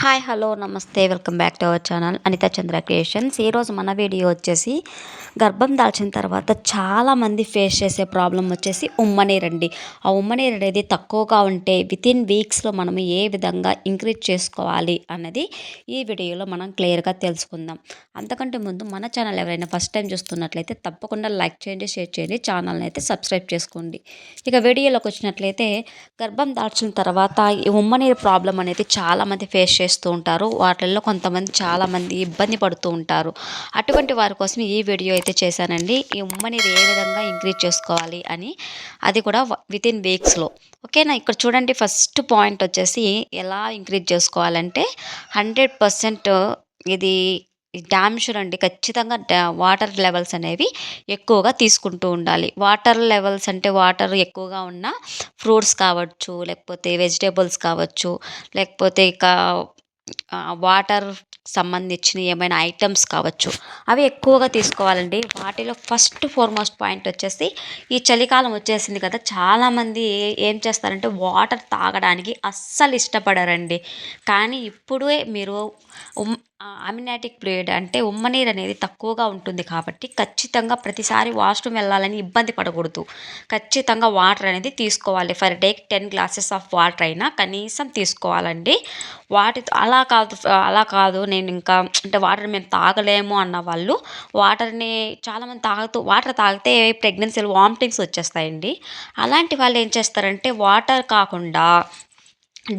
Hi hello నమస్తే welcome back to our channel Anitha Chandra creations. ఈరోజు మన వీడియో వచ్చేసి గర్భం దాల్చిన తర్వాత చాలామంది ఫేస్ చేసే ప్రాబ్లం వచ్చేసి ఉమ్మనీరండి. ఆ ఉమ్మనీరు అనేది తక్కువగా ఉంటే వితిన్ వీక్స్లో మనం ఏ విధంగా ఇంక్రీజ్ చేసుకోవాలి అన్నది ఈ వీడియోలో మనం క్లియర్గా తెలుసుకుందాం. అంతకంటే ముందు మన ఛానల్ ఎవరైనా ఫస్ట్ టైం చూస్తున్నట్లయితే తప్పకుండా లైక్ చేయండి, షేర్ చేయండి, ఛానల్ని అయితే సబ్స్క్రైబ్ చేసుకోండి. ఇక వీడియోలోకి వచ్చినట్లయితే గర్భం దాల్చిన తర్వాత ఈ ఉమ్మనీరు ప్రాబ్లం అనేది చాలామంది ఫేస్ చేస్తూ ఉంటారు. వాటిల్లో కొంతమంది చాలామంది ఇబ్బంది పడుతూ ఉంటారు. అటువంటి వారి కోసం ఈ వీడియో అయితే చేశానండి. ఈ ఉమ్మనీరు ఏ విధంగా ఇంక్రీజ్ చేసుకోవాలి అని, అది కూడా వితిన్ వీక్స్లో. ఓకేనా. ఇక్కడ చూడండి, ఫస్ట్ పాయింట్ వచ్చేసి ఎలా ఇంక్రీజ్ చేసుకోవాలంటే 100% ఇది డ్యామ్ షూర్ అండి. ఖచ్చితంగా వాటర్ లెవెల్స్ అనేవి ఎక్కువగా తీసుకుంటూ ఉండాలి. వాటర్ లెవెల్స్ అంటే వాటర్ ఎక్కువగా ఉన్న ఫ్రూట్స్ కావచ్చు, లేకపోతే వెజిటేబుల్స్ కావచ్చు, లేకపోతే ఇక వాటర్ సంబంధించిన ఏమైనా ఐటమ్స్ కావచ్చు, అవి ఎక్కువగా తీసుకోవాలండి. వాటిలో ఫస్ట్ ఫార్మోస్ట్ పాయింట్ వచ్చేసి ఈ చలికాలం వచ్చేసింది కదా, చాలామంది ఏం చేస్తారంటే వాటర్ తాగడానికి అస్సలు ఇష్టపడరండి. కానీ ఇప్పుడే మీరు అమినాటిక్ ఫ్లూయిడ్ అంటే ఉమ్మనీరు అనేది తక్కువగా ఉంటుంది కాబట్టి ఖచ్చితంగా ప్రతిసారి వాష్రూమ్ వెళ్ళాలని ఇబ్బంది పడకూడదు. ఖచ్చితంగా వాటర్ అనేది తీసుకోవాలి. ఫర్ డేకి 10 గ్లాసెస్ ఆఫ్ వాటర్ అయినా కనీసం తీసుకోవాలండి. అలా కాదు నేను ఇంకా అంటే వాటర్ మేము తాగలేము అన్న వాళ్ళు వాటర్ని చాలామంది వాటర్ తాగితే ప్రెగ్నెన్సీలో వామిటింగ్స్ వచ్చేస్తాయండి. అలాంటి వాళ్ళు ఏం చేస్తారంటే వాటర్ కాకుండా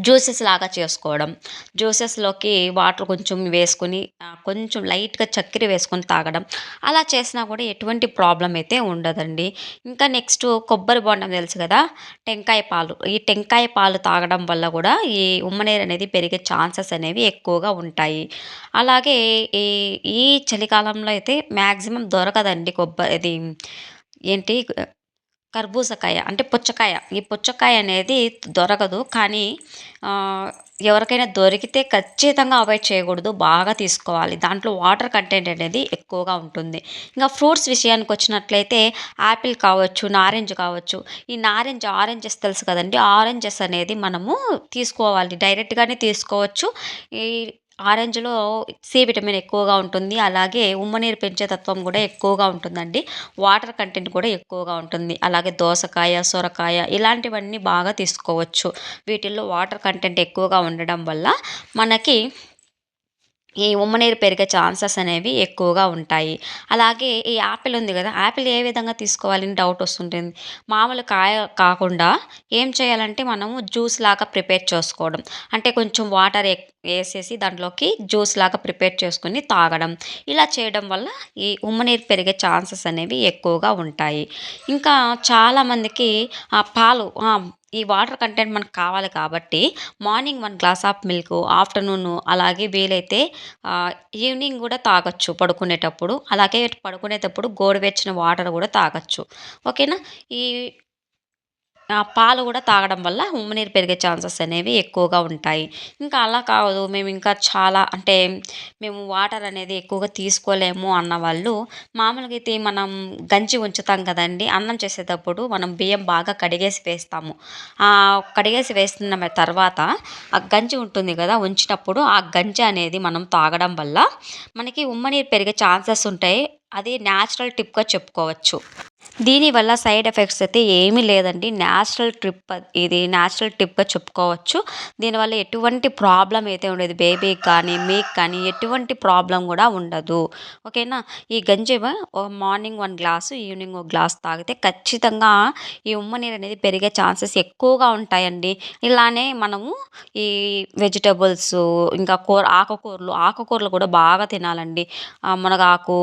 జ్యూసెస్ లాగా చేసుకోవడం, జ్యూసెస్లోకి వాటర్ కొంచెం వేసుకొని కొంచెం లైట్గా చక్కెర వేసుకొని తాగడం, అలా చేసినా కూడా ఎటువంటి ప్రాబ్లం అయితే ఉండదండి. ఇంకా నెక్స్ట్ కొబ్బరి బొండం తెలుసు కదా, టెంకాయ పాలు. ఈ టెంకాయ పాలు తాగడం వల్ల కూడా ఈ ఉమ్మనీరు అనేది పెరిగే ఛాన్సెస్ అనేవి ఎక్కువగా ఉంటాయి. అలాగే ఈ ఈ చలికాలంలో అయితే మ్యాక్సిమం దొరకదండి ఇది ఏంటి కర్బూజకాయ అంటే పుచ్చకాయ. ఈ పుచ్చకాయ అనేది దొరకదు. కానీ ఎవరికైనా దొరికితే ఖచ్చితంగా అవాయిడ్ చేయకూడదు, బాగా తీసుకోవాలి. దాంట్లో వాటర్ కంటెంట్ అనేది ఎక్కువగా ఉంటుంది. ఇంకా ఫ్రూట్స్ విషయానికి వచ్చినట్లయితే యాపిల్ కావచ్చు, నారింజ కావచ్చు. ఈ ఆరెంజెస్ తెలుసు కదండి. ఆరెంజెస్ అనేది మనము తీసుకోవాలి, డైరెక్ట్గానే తీసుకోవచ్చు. ఈ ఆరెంజ్లో సి విటమిన్ ఎక్కువగా ఉంటుంది. అలాగే ఉమ్మనీరు పెంచే తత్వం కూడా ఎక్కువగా ఉంటుందండి. వాటర్ కంటెంట్ కూడా ఎక్కువగా ఉంటుంది. అలాగే దోసకాయ, సొరకాయ ఇలాంటివన్నీ బాగా తీసుకోవచ్చు. వీటిల్లో వాటర్ కంటెంట్ ఎక్కువగా ఉండడం వల్ల మనకి ఈ ఉమ్మనీరు పెరిగే ఛాన్సెస్ అనేవి ఎక్కువగా ఉంటాయి. అలాగే ఈ యాపిల్ ఉంది కదా, యాపిల్ ఏ విధంగా తీసుకోవాలి అని డౌట్ వస్తుంటుంది. మామూలు కాయ కాకుండా ఏం చేయాలంటే మనము జ్యూస్ లాగా ప్రిపేర్ చేసుకోవడం. అంటే కొంచెం వాటర్ వేసేసి దాంట్లోకి జ్యూస్ లాగా ప్రిపేర్ చేసుకొని తాగడం. ఇలా చేయడం వల్ల ఈ ఉమ్మనీరు పెరిగే ఛాన్సెస్ అనేవి ఎక్కువగా ఉంటాయి. ఇంకా చాలామందికి పాలు ఈ వాటర్ కంటెంట్ మనకు కావాలి కాబట్టి morning 1 glass of milk, afternoon అలాగే వీలైతే ఈవినింగ్ కూడా తాగొచ్చు పడుకునేటప్పుడు. అలాగే పడుకునేటప్పుడు గోరువెచ్చని వాటర్ కూడా తాగొచ్చు. ఓకేనా. ఈ పాలు కూడా తాగడం వల్ల ఉమ్మనీరు పెరిగే ఛాన్సెస్ అనేవి ఎక్కువగా ఉంటాయి. ఇంకా అలా కాదు మేము ఇంకా చాలా అంటే మేము వాటర్ అనేది ఎక్కువగా తీసుకోలేము అన్నవాళ్ళు, మామూలుగా అయితే మనం గంజి ఉంచుతాం కదండీ. అన్నం చేసేటప్పుడు మనం బియ్యం బాగా కడిగేసి వేస్తాము. కడిగేసి వేస్తున్న తర్వాత ఆ గంజి ఉంటుంది కదా, ఉంచినప్పుడు ఆ గంజి అనేది మనం తాగడం వల్ల మనకి ఉమ్మనీరు పెరిగే ఛాన్సెస్ ఉంటాయి. అది న్యాచురల్ టిప్గా చెప్పుకోవచ్చు. దీనివల్ల సైడ్ ఎఫెక్ట్స్ అయితే ఏమీ లేదండి. ఇది న్యాచురల్ టిప్గా చెప్పుకోవచ్చు. దీనివల్ల ఎటువంటి ప్రాబ్లం అయితే ఉండదు. బేబీకి కానీ మీకు కానీ ఎటువంటి ప్రాబ్లం కూడా ఉండదు. ఓకేనా. ఈ గంజి మార్నింగ్ 1 గ్లాసు, ఈవినింగ్ 1 గ్లాస్ తాగితే ఖచ్చితంగా ఈ ఉమ్మనీరు అనేది పెరిగే ఛాన్సెస్ ఎక్కువగా ఉంటాయండి. ఇలానే మనము ఈ వెజిటబుల్స్ ఇంకా ఆకుకూరలు కూడా బాగా తినాలండి. మునగాకు,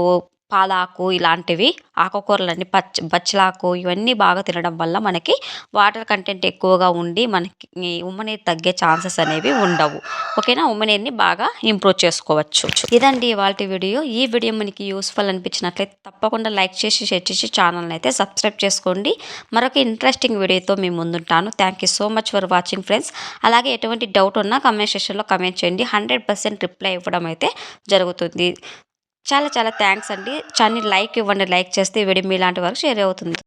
పాలాకు ఇలాంటివి ఆకుకూరలన్నీ బచ్చలాకు ఇవన్నీ బాగా తినడం వల్ల మనకి వాటర్ కంటెంట్ ఎక్కువగా ఉండి మనకి ఈ ఉమ్మనీరు తగ్గే ఛాన్సెస్ అనేవి ఉండవు. ఓకేనా. ఉమ్మనీరుని బాగా ఇంప్రూవ్ చేసుకోవచ్చు. ఇదండి ఇవాల్టి వీడియో. ఈ వీడియో మనకి యూస్ఫుల్ అనిపించినట్లయితే తప్పకుండా లైక్ చేసి, షేర్ చేసి, ఛానల్ని అయితే సబ్స్క్రైబ్ చేసుకోండి. మరొక ఇంట్రెస్టింగ్ వీడియోతో మీ ముందుంటాను. Thank you so much for watching friends. అలాగే ఎటువంటి డౌట్ ఉన్నా కమెంట్ సెక్షన్లో కమెంట్ చేయండి. 100% రిప్లై ఇవ్వడం అయితే జరుగుతుంది. చాలా చాలా థ్యాంక్స్ అండి. లైక్ ఇవ్వండి. లైక్ చేస్తే ఈ వీడియో మీలాంటి వరకు షేర్ అవుతుంది.